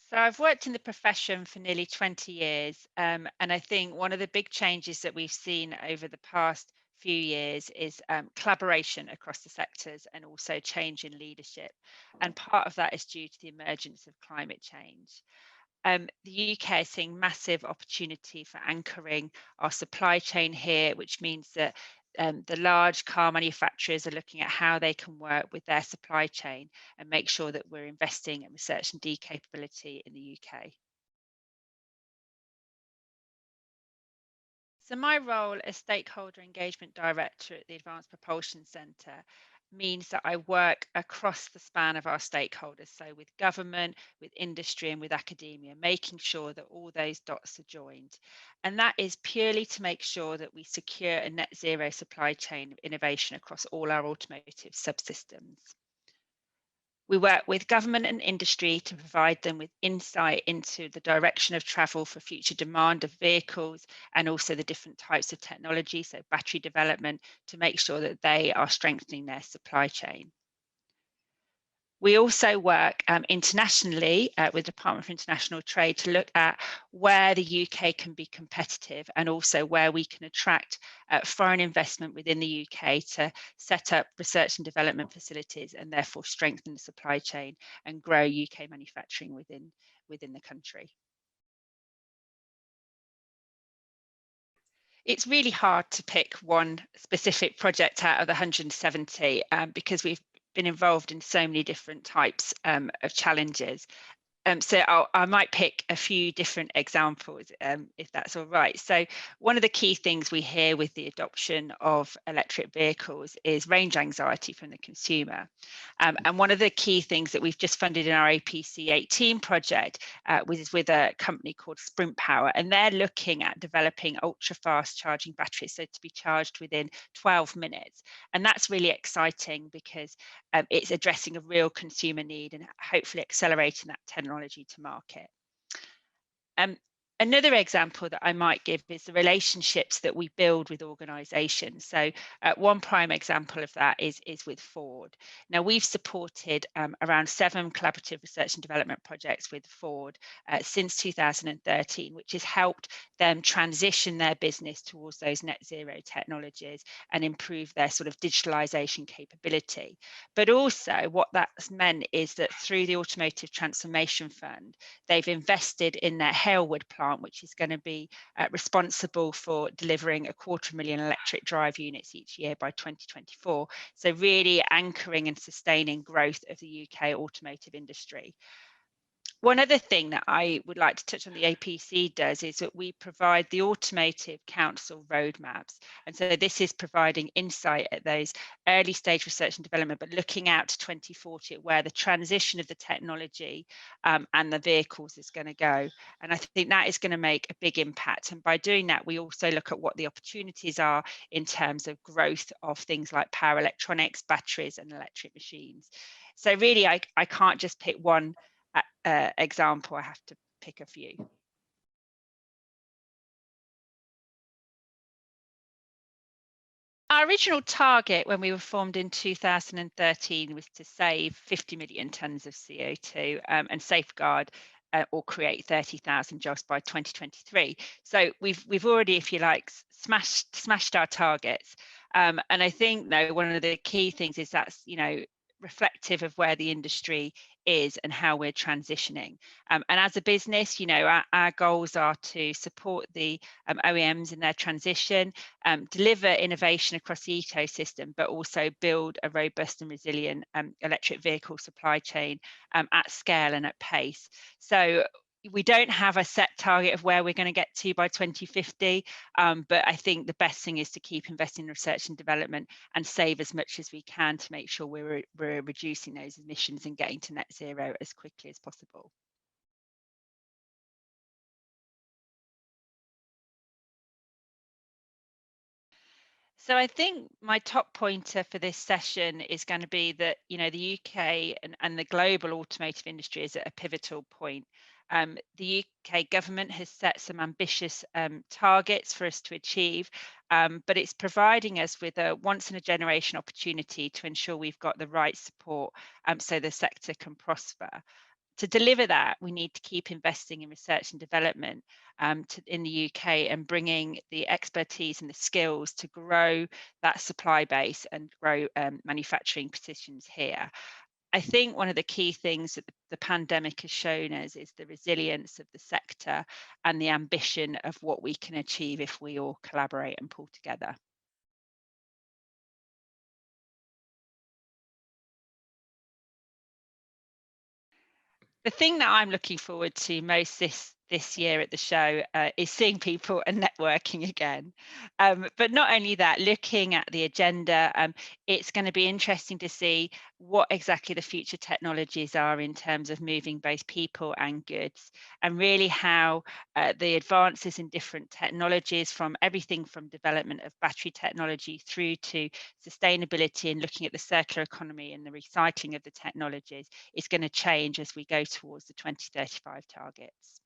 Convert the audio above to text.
So I've worked in the profession for nearly 20 years, and I think one of the big changes that we've seen over the past few years is collaboration across the sectors and also change in leadership. And part of that is due to the emergence of climate change. The UK is seeing massive opportunity for anchoring our supply chain here, which means that the large car manufacturers are looking at how they can work with their supply chain and make sure that we're investing in research and D capability in the UK. So my role as stakeholder engagement director at the Advanced Propulsion Centre means that I work across the span of our stakeholders, so with government, with industry and with academia, making sure that all those dots are joined. And that is purely to make sure that we secure a net zero supply chain of innovation across all our automotive subsystems. We work with government and industry to provide them with insight into the direction of travel for future demand of vehicles and also the different types of technology, so battery development, to make sure that they are strengthening their supply chain. We also work internationally with the Department for International Trade to look at where the UK can be competitive and also where we can attract foreign investment within the UK to set up research and development facilities and therefore strengthen the supply chain and grow UK manufacturing within the country. It's really hard to pick one specific project out of the 170 because we've been involved in so many different types of challenges. So I might pick a few different examples, if that's all right. So one of the key things we hear with the adoption of electric vehicles is range anxiety from the consumer. And one of the key things that we've just funded in our APC 18 project was with a company called Sprint Power, and they're looking at developing ultra fast charging batteries, so to be charged within 12 minutes. And that's really exciting because it's addressing a real consumer need and hopefully accelerating that technology to market. Um, Another example that I might give is the relationships that we build with organisations. So one prime example of that is with Ford. Now we've supported around 7 collaborative research and development projects with Ford since 2013, which has helped them transition their business towards those net zero technologies and improve their sort of digitalisation capability. But also what that's meant is that through the Automotive Transformation Fund, they've invested in their Halewood plant, which is going to be responsible for delivering 250,000 electric drive units each year by 2024. So really anchoring and sustaining growth of the UK automotive industry. One other thing that I would like to touch on the APC does is that we provide the Automotive Council roadmaps. And so this is providing insight at those early stage research and development, but looking out to 2040 at where the transition of the technology and the vehicles is going to go. And I think that is going to make a big impact. And by doing that, we also look at what the opportunities are in terms of growth of things like power electronics, batteries, and electric machines. So really, I can't just pick one example, I have to pick a few. Our original target when we were formed in 2013 was to save 50 million tonnes of CO2 and safeguard or create 30,000 jobs by 2023. So we've already, if you like, smashed our targets. And I think though one of the key things is that's reflective of where the industry is and how we're transitioning. And as a business, our goals are to support the OEMs in their transition, deliver innovation across the ecosystem, but also build a robust and resilient electric vehicle supply chain at scale and at pace. So we don't have a set target of where we're going to get to by 2050, but I think the best thing is to keep investing in research and development and save as much as we can to make sure we're reducing those emissions and getting to net zero as quickly as possible. So I think my top pointer for this session is going to be that, the UK and the global automotive industry is at a pivotal point. The UK government has set some ambitious targets for us to achieve, but it's providing us with a once in a generation opportunity to ensure we've got the right support so the sector can prosper. To deliver that, we need to keep investing in research and development in the UK and bringing the expertise and the skills to grow that supply base and grow manufacturing positions here. I think one of the key things that the pandemic has shown us is the resilience of the sector and the ambition of what we can achieve if we all collaborate and pull together. The thing that I'm looking forward to most this year at the show is seeing people and networking again. But not only that, looking at the agenda, it's going to be interesting to see what exactly the future technologies are in terms of moving both people and goods, and really how the advances in different technologies, from everything from development of battery technology through to sustainability and looking at the circular economy and the recycling of the technologies, is going to change as we go towards the 2035 targets.